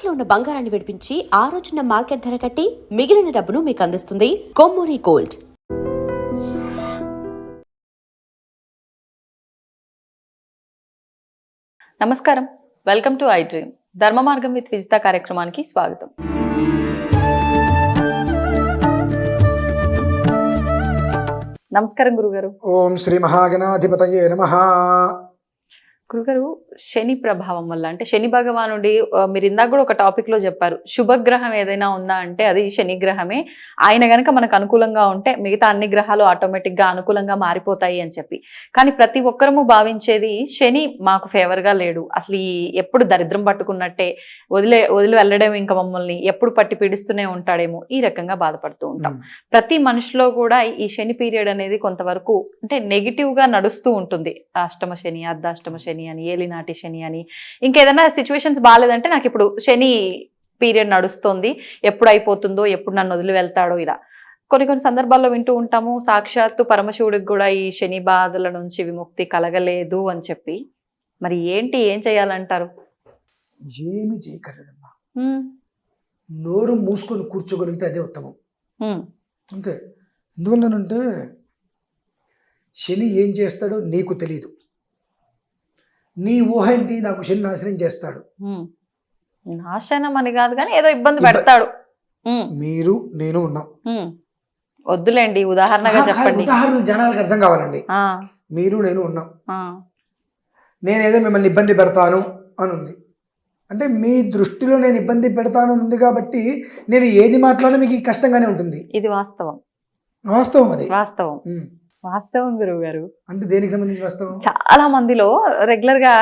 తాకట్టులో ఉన్న బంగారాన్ని విడిపించి ఆ రోజున మార్కెట్ ధర కట్టి మిగిలిన డబ్బును మీకు అందిస్తుంది కొమ్మూరి గోల్డ్. నమస్కారం, వెల్కమ్ టు ఐ డ్రీమ్. ధర్మ మార్గం విత్ విజిత కార్యక్రమానికి స్వాగతం. నమస్కారం గురుగారు. ఓం శ్రీ మహాగణాధిపతయే నమః. గురుగారు, శని ప్రభావం వల్ల అంటే శని భగవానుడి మీరు ఇందాక కూడా ఒక టాపిక్ లో చెప్పారు, శుభగ్రహం ఏదైనా ఉందా అంటే అది శని గ్రహమే. ఆయన గనక మనకు అనుకూలంగా ఉంటే మిగతా అన్ని గ్రహాలు ఆటోమేటిక్ గా అనుకూలంగా మారిపోతాయి అని చెప్పి. కానీ ప్రతి ఒక్కరము భావించేది శని మాకు ఫేవర్ గా లేడు, అసలు ఈ ఎప్పుడు దరిద్రం పట్టుకున్నట్టే, వదిలి వెళ్ళడం ఇంకా మమ్మల్ని ఎప్పుడు పట్టి పీడిస్తూనే ఉంటాడేమో, ఈ రకంగా బాధపడుతూ ఉంటాం. ప్రతి మనిషిలో కూడా ఈ శని పీరియడ్ అనేది కొంతవరకు అంటే నెగిటివ్ గా నడుస్తూ ఉంటుంది. అష్టమ శని, అర్ధాష్టమ శని అని, ఏలినాటి శని అని, ఇంకేదైనా సిచ్యువేషన్స్ బాగాలేదంటే నాకు ఇప్పుడు శని పీరియడ్ నడుస్తుంది, ఎప్పుడు అయిపోతుందో, ఎప్పుడు నన్ను వదిలి వెళ్తాడో, ఇలా కొన్ని సందర్భాల్లో వింటూ ఉంటాము. సాక్షాత్తు పరమశివుడికి కూడా ఈ శని బాధల నుంచి విముక్తి కలగలేదు అని చెప్పి. మరి ఏం చేయాలంటారు? ఏమి చేయకర్లేదమ్మా, నోరు మూసుకొని కూర్చోగలిగితే అదే ఉత్తమం. అంతే. ఎందువల్లనంటే శని ఏం చేస్తాడో నీకు తెలియదు. నీ ఊహ ఏంటి? నాకు శని నాశనం చేస్తాడు. నాశనం అని కాదు కానీ ఏదో ఇబ్బంది పెడతాడు. మీరు నేను ఉన్నాం. వద్దులేండి, ఉదాహరణగా చెప్పండి. ఉదాహరణ జనాలకు అర్థం కావాలండి. మీరు నేను ఉన్నాం, నేనేదో మిమ్మల్ని ఇబ్బంది పెడతాను అని ఉంది అంటే మీ దృష్టిలో నేను ఇబ్బంది పెడతాను ఉంది కాబట్టి నేను ఏది మాట్లాడినా మీకు కష్టంగానే ఉంటుంది. ఇది వాస్తవం. వాస్తవం, అది వాస్తవం గురువు గారు. అంటే దేనికి సంబంధించి వాస్తవం? చాలా మందిలో రెగ్యులర్ గా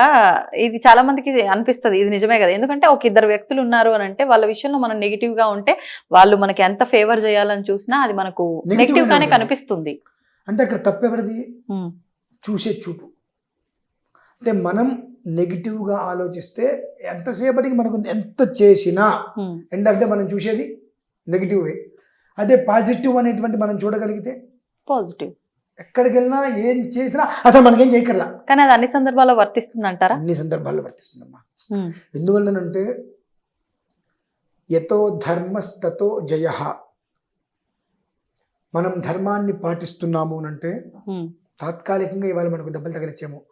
ఇది చాలా మందికి అనిపిస్తుంది, ఇది నిజమే కదా. ఎందుకంటే ఒక ఇద్దరు వ్యక్తులు ఉన్నారు అని అంటే వాళ్ళ విషయంలో మనం నెగిటివ్ గా ఉంటే వాళ్ళు మనకి ఎంత ఫేవర్ చేయాలని చూసినా అది మనకు నెగిటివ్ గానే కనిపిస్తుంది. అంటే అక్కడ తప్పెవరిది? చూసే చూపు. అంటే మనం నెగిటివ్ గా ఆలోచిస్తే ఎంతసేపటికి మనకు ఎంత చేసినా ఎండ్ ఆఫ్ డే మనం చూసేది నెగిటివ్ వే. అదే పాజిటివ్ అనేటువంటి మనం చూడగలిగితే పాజిటివ్. ఎక్కడికి వెళ్ళినా ఏం చేసినా అసలు మనకేం చేయకర్లా. కానీ అది అన్ని సందర్భాల్లో వర్తిస్తుంది అంటారా? అన్ని సందర్భాల్లో వర్తిస్తుందమ్మా. ఎందువల్లనంటే యతో ధర్మస్తతో జయ. మనం ధర్మాన్ని పాటిస్తున్నాము అంటే తాత్కాలికంగా ఇవాళ మనకు దెబ్బలు తగిలిచ్చేమో,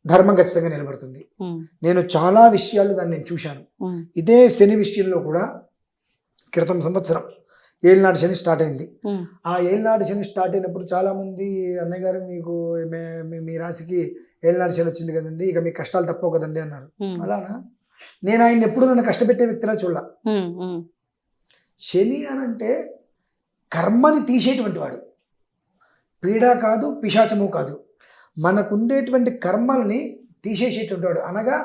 ధర్మం ఖచ్చితంగా నిలబడుతుంది. నేను చాలా విషయాలు దాన్ని నేను చూశాను. ఇదే శని విషయంలో కూడా క్రితం సంవత్సరం ఏలినాటి శని స్టార్ట్ అయింది. ఆ ఏలినాటి శని స్టార్ట్ అయినప్పుడు చాలా మంది, అన్నయ్య గారు మీకు మీ రాశికి ఏలినాటి శని వచ్చింది కదండి, ఇక మీ కష్టాలు తప్పవు కదండి అన్నారు. అలానా? నేను ఆయన ఎప్పుడు నన్ను కష్టపెట్టే వ్యక్తిలా చూడాల. శని అని అంటే కర్మని తీసేటువంటి వాడు, పీడ కాదు, పిశాచము కాదు, మనకుండేటువంటి కర్మల్ని తీసేసేటువంటి వాడు. అనగా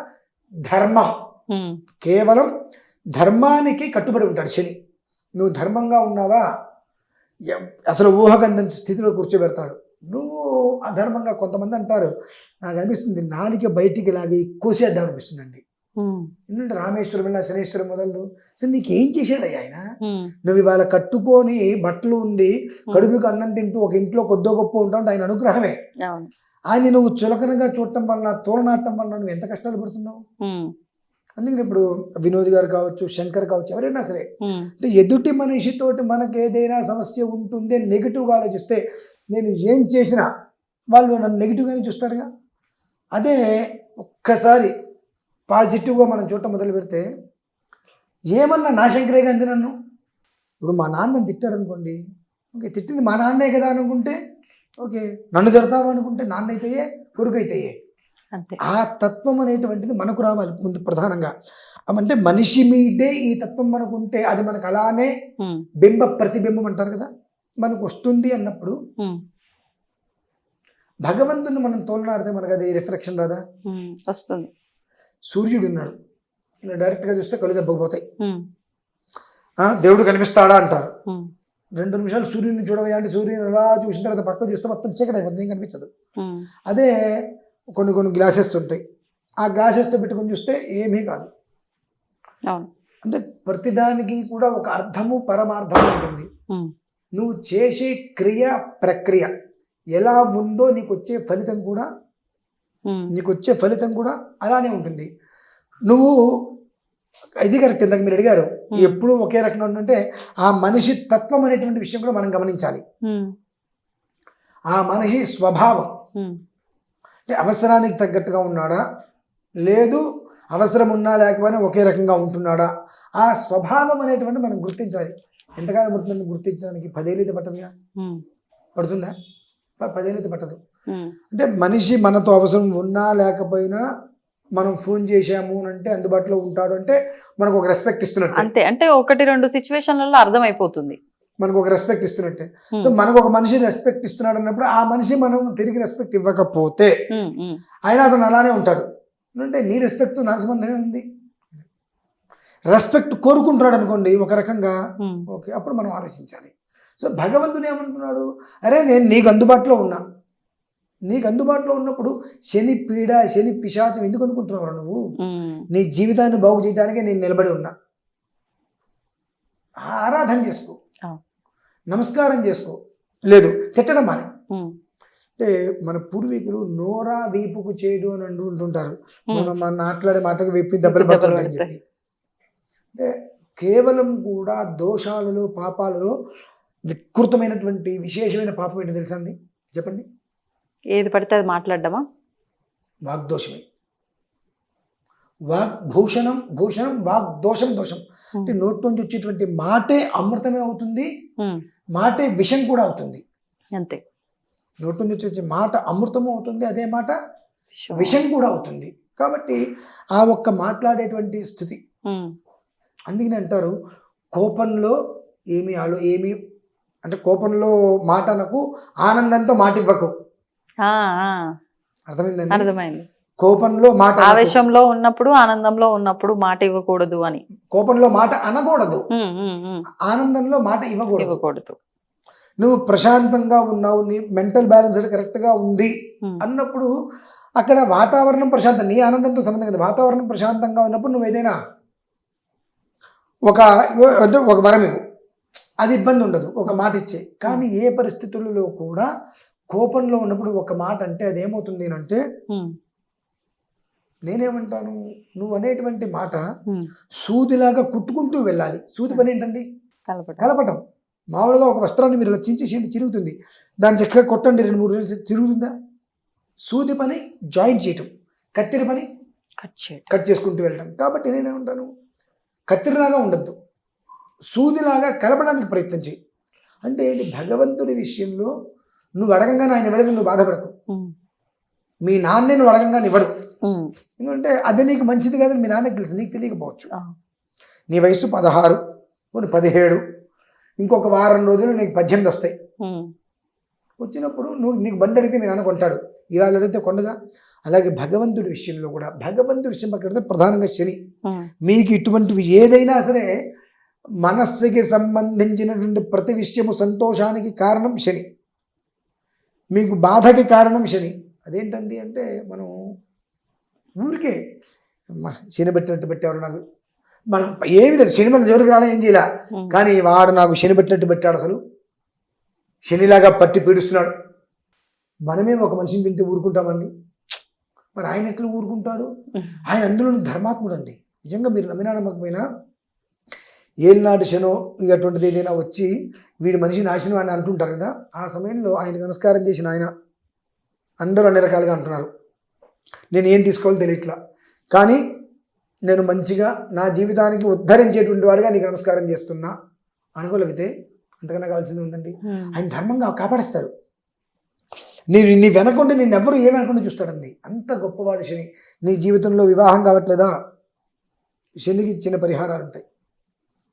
ధర్మం, కేవలం ధర్మానికి కట్టుబడి ఉంటాడు శని. నువ్వు ధర్మంగా ఉన్నావా, అసలు ఊహకందని స్థితిలో కూర్చోబెడతాడు. నువ్వు అధర్మంగా, కొంతమంది అంటారు, నాకు అనిపిస్తుంది నాలిక బయటికి లాగి కోసేద్దాం అనిపిస్తుందండి. ఎందుకంటే రామేశ్వరం వెళ్ళినా శనేశ్వరం మొదలు అసలు నీకేం చేశాడు ఆయన? నువ్వు ఇవాళ కట్టుకొని బట్టలు ఉండి కడుపుకి అన్నం తింటూ ఒక ఇంట్లో కొద్దో గొప్ప ఉంటావు, ఆయన అనుగ్రహమే. ఆయన నువ్వు చులకనగా చూడటం వలన, తోలనాటం వలన నువ్వు ఎంత కష్టాలు పడుతున్నావు. అందుకని ఇప్పుడు వినోద్ గారు కావచ్చు, శంకర్ కావచ్చు, ఎవరైనా సరే అంటే ఎదుటి మనిషితోటి మనకు ఏదైనా సమస్య ఉంటుంది నెగిటివ్గా ఆలోచిస్తే నేను ఏం చేసినా వాళ్ళు నన్ను నెగిటివ్గానే చూస్తారుగా. అదే ఒక్కసారి పాజిటివ్గా మనం చూడటం మొదలు పెడితే, ఏమన్నా నా శంకరే గాంధీ నన్ను, ఇప్పుడు మా నాన్నని తిట్టాడు అనుకోండి, ఓకే తిట్టింది మా నాన్నే కదా అనుకుంటే ఓకే, నన్ను తిడతావు అనుకుంటే నాన్న అయితేయే, కొడుకు అయితేయే. ఆ తత్వం అనేటువంటిది మనకు రావాలి ముందు ప్రధానంగా. అంటే మనిషి మీదే ఈ తత్వం మనకు ఉంటే అది మనకు అలానే బింబ ప్రతిబింబం అంటారు కదా, మనకు వస్తుంది అన్నప్పుడు భగవంతుని మనం తోలనాడితే మనకు అది రిఫ్లెక్షన్ రాదా? వస్తుంది. సూర్యుడు ఉన్నాడు, ఇలా డైరెక్ట్గా చూస్తే కళ్ళు దెబ్బపోతాయి. దేవుడు కనిపిస్తాడా అంటారు. 2 నిమిషాలు సూర్యుడిని చూడవయ్యా అంటే సూర్యుని అలా చూసిన తర్వాత పక్కకు చూస్తే మొత్తం చీకటి అయిపోతుంది, ఏం కనిపించదు. అదే కొన్ని గ్లాసెస్ ఉంటాయి, ఆ గ్లాసెస్తో పెట్టుకొని చూస్తే ఏమీ కాదు. అంటే ప్రతిదానికి కూడా ఒక అర్థము పరమార్థము ఉంటుంది. నువ్వు చేసే క్రియ ప్రక్రియ ఎలా ఉందో నీకు వచ్చే ఫలితం కూడా అలానే ఉంటుంది. నువ్వు ఇది కరెక్ట్. ఇందాక మీరు అడిగారు Hmm. ఎప్పుడు ఒకే రకంగా ఉంటుంటే ఆ మనిషి తత్వం అనేటువంటి విషయం కూడా మనం గమనించాలి. ఆ మనిషి స్వభావం అంటే అవసరానికి తగ్గట్టుగా ఉన్నాడా, లేదు అవసరం ఉన్నా లేకపోయినా ఒకే రకంగా ఉంటున్నాడా, ఆ స్వభావం అనేటువంటి మనం గుర్తించాలి. ఎంతకాలం పడుతుందని గుర్తించడానికి? 10 ఏళ్ళు అయితే పట్టదుగా. పడుతుందా? 10 ఏళ్ళు అయితే పట్టదు. అంటే మనిషి మనతో అవసరం ఉన్నా లేకపోయినా మనం ఫోన్ చేశాము అంటే అందుబాటులో ఉంటాడు అంటే మనకు ఒక రెస్పెక్ట్ ఇస్తున్నట్టే. అంతే, అంటే 1-2 సిచ్యువేషన్లలో అర్థమైపోతుంది. మనకు ఒక రెస్పెక్ట్ ఇస్తున్నట్టే. సో మనకు ఒక మనిషి రెస్పెక్ట్ ఇస్తున్నాడు అన్నప్పుడు ఆ మనిషి మనం తిరిగి రెస్పెక్ట్ ఇవ్వకపోతే ఆయన అతను అలానే ఉంటాడు అంటే నీ రెస్పెక్ట్తో నాకు సంబంధమే ఉంది. రెస్పెక్ట్ కోరుకుంటున్నాడు అనుకోండి ఒక రకంగా, ఓకే, అప్పుడు మనం ఆలోచించాలి. సో భగవంతుడు ఏమంటున్నాడు, అరే నేను నీకు అందుబాటులో ఉన్నా, నీకు అందుబాటులో ఉన్నప్పుడు శని పీడ శని పిశాచం ఎందుకు అనుకుంటున్నావు నువ్వు? నీ జీవితాన్ని బాగు చేయడానికే నేను నిలబడి ఉన్నా. ఆరాధన చేసుకో, నమస్కారం చేసుకో, లేదు తిట్టడం మాని. అంటే మన పూర్వీకులు నోరా వీపుకు చేయడు అని అంటుంటారు. మనం మాట్లాడే మాటకు వీపు దెబ్బలు పడుతుంటాయని చెప్పి. అంటే కేవలం కూడా దోషాలలో పాపాలలో వికృతమైనటువంటి విశేషమైన పాపం ఏంటో తెలుసా అండి? చెప్పండి. ఏది పడితే అది మాట్లాడడమా? వాగ్దోషమే. వాగ్భూషణం భూషణం, వాగ్దోషం దోషం. అంటే నోటి నుంచి వచ్చేటువంటి మాటే అమృతమే అవుతుంది, మాటే విషం కూడా అవుతుంది. అంతే. నోటి నుంచి వచ్చే మాట అమృతము అవుతుంది, అదే మాట విషం కూడా అవుతుంది. కాబట్టి ఆ ఒక్క మాట్లాడేటువంటి స్థితి. అందుకని అంటారు కోపంలో ఏమి అంటే కోపంలో మాట అనకు, ఆనందంతో మాట ఇవ్వకు. అర్థమైందండి? అర్థమైంది. కోపంలో మాట, ఆవేశంలో ఉన్నప్పుడు ఆనందంలో ఉన్నప్పుడు మాట ఇవ్వకూడదు అని. కోపంలో మాట అనకూడదు, ఆనందంలో మాట ఇవ్వకూడదు. నువ్వు ప్రశాంతంగా ఉన్నావు, నీ మెంటల్ బ్యాలెన్స్ కరెక్ట్గా ఉంది అన్నప్పుడు అక్కడ వాతావరణం ప్రశాంతం, నీ ఆనందంతో సంబంధం కదా. వాతావరణం ప్రశాంతంగా ఉన్నప్పుడు నువ్వు ఏదైనా అంటే ఒక వరం ఇవ్వు, అది ఇబ్బంది ఉండదు, ఒక మాట ఇచ్చే. కానీ ఏ పరిస్థితులలో కూడా కోపంలో ఉన్నప్పుడు ఒక మాట అంటే అది ఏమవుతుంది అంటే, నేనేమంటాను, నువ్వు అనేటువంటి మాట సూదిలాగా కుట్టుకుంటూ వెళ్ళాలి. సూది పని ఏంటండి? కలపటం. మామూలుగా ఒక వస్త్రాన్ని మీరు ఇలా చించి చిరుగుతుంది, దాన్ని చక్కగా కొట్టండి, 2-3 రోజులు చిరుగుతుందా? సూది పని జాయింట్ చేయటం, కత్తిర పని కట్ చేసుకుంటూ వెళ్ళటం. కాబట్టి నేనేమంటాను, కత్తిరలాగా ఉండద్దు, సూదిలాగా కలపడానికి ప్రయత్నం చేయి. అంటే భగవంతుడి విషయంలో నువ్వు అడగంగానే ఆయన ఇవ్వలేదు, నువ్వు బాధపడకు. మీ నాన్నే నువ్వు అడగంగానే ఇవ్వడు. ఎందుకంటే అది నీకు మంచిది కాదని మీ నాన్నకి తెలుసు, నీకు తెలియకపోవచ్చు. నీ వయసు 16, 17, ఇంకొక వారం రోజులు నీకు 18 వస్తాయి. వచ్చినప్పుడు నీకు బండి అడిగితే మీ నాన్న కొంటాడు, ఇవాళ అడిగితే కొండగా. అలాగే భగవంతుడి విషయంలో కూడా, భగవంతుడి విషయం పక్కన ప్రధానంగా శని. మీకు ఇటువంటివి ఏదైనా సరే మనస్సుకి సంబంధించినటువంటి ప్రతి విషయము సంతోషానికి కారణం శని, మీకు బాధకి కారణం శని. అదేంటండి అంటే మనం ఊరికే శని పెట్టినట్టు పెట్టారు నాకు, మనకు ఏమి లేదు, శని మన జోలికి రాలే, ఏం చేయాల, కానీ వాడు నాకు శని పెట్టినట్టు పెట్టాడు, అసలు శనిలాగా పట్టి పీడిస్తున్నాడు. మనమే ఒక మనిషిని తింటే ఊరుకుంటామండి, మరి ఆయన ఎట్లా ఊరుకుంటాడు? ఆయన అందులో ధర్మాత్ముడు అండి. నిజంగా మీరు నమ్మినా నమ్మకపోయినా ఏలినాటి శనో ఇటువంటిది ఏదైనా వచ్చి వీడి మనిషి నాశనం అని అంటుంటారు కదా, ఆ సమయంలో ఆయనకు నమస్కారం చేసిన ఆయన అందరూ అన్ని రకాలుగా అంటున్నారు, నేను ఏం తీసుకోవాలో తెలియట్లా, కానీ నేను మంచిగా నా జీవితానికి ఉద్ధరించేటువంటి వాడిగా నీకు నమస్కారం చేస్తున్నా అనుకోగలిగితే అంతకన్నా కావాల్సింది ఉందండి. ఆయన ధర్మంగా కాపాడేస్తాడు. నీ వెనకుంటే నిన్నెవ్వరూ ఏమనకుండా చూస్తాడండి, అంత గొప్పవాడు శని. నీ జీవితంలో వివాహం కావట్లేదా, శనికి చిన్న పరిహారాలు ఉంటాయి,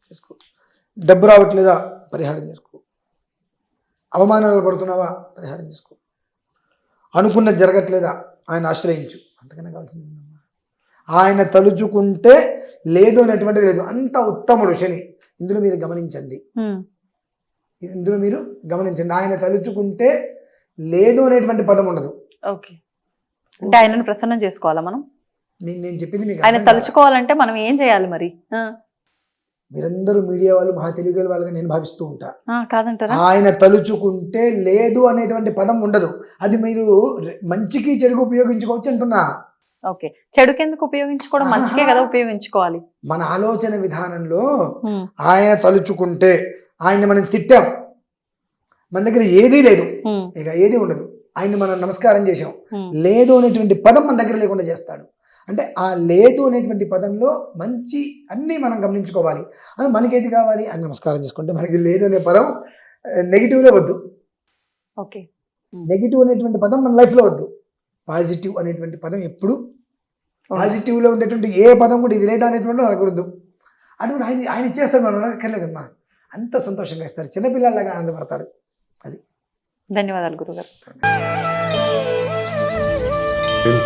చేసుకో. డబ్బు రావట్లేదా, పరిహారం చేసుకో. అవమానాలు పడుతున్నావా, పరిహారం చేసుకో. అనుకున్నది జరగట్లేదా, ఆయన ఆశ్రయించు, అంతకన్నా కావాల్సింది. ఆయన తలుచుకుంటే లేదు అనేటువంటిది లేదు, అంత ఉత్తముడు శని. ఇందులో మీరు గమనించండి, ఆయన తలుచుకుంటే లేదు అనేటువంటి పదం ఉండదు. ఓకే, అంటే ఆయనను ప్రసన్నం చేసుకోవాలా మనం? నేను చెప్పింది మీకు ఆయన తలుచుకోవాలంటే మనం ఏం చేయాలి మరి? మీరందరూ మీడియా వాళ్ళు మహా తెలియగల వాళ్ళగా నేను భావిస్తూ ఉంటా. కాదంటారా? ఆయన తలుచుకుంటే లేదు అనేటువంటి పదం ఉండదు, అది మీరు మంచికి చెడుకు ఉపయోగించుకోవచ్చు అంటున్నా. ఓకే, చెడుకెందుకు ఉపయోగించుకోవడం, మంచికే కదా ఉపయోగించుకోవాలి. మన ఆలోచన విధానంలో ఆయన తలుచుకుంటే, ఆయన్ని మనం తిట్టాం, మన దగ్గర ఏదీ లేదు, ఇక ఏది ఉండదు, ఆయన్ని మనం నమస్కారం చేసాం, లేదు అనేటువంటి పదం మన దగ్గర లేకుండా చేస్తాడు. అంటే ఆ లేదు అనేటువంటి పదంలో మంచి అన్నీ మనం గమనించుకోవాలి. అది మనకేది కావాలి, అని నమస్కారం చేసుకుంటే మనకి లేదు అనే పదం నెగిటివ్లో వద్దు. ఓకే, నెగిటివ్ అనేటువంటి పదం మన లైఫ్లో వద్దు. పాజిటివ్ అనేటువంటి పదం ఎప్పుడు, పాజిటివ్లో ఉండేటువంటి ఏ పదం కూడా ఇది లేదా అనేటువంటి మనకు వద్దు. అటువంటి ఆయన ఇచ్చేస్తాడు, మనం అడగక్కర్లేదమ్మా. అంత సంతోషంగా ఇస్తాడు, చిన్నపిల్లలాగా ఆనందపడతాడు. అది. ధన్యవాదాలు గురుగారు.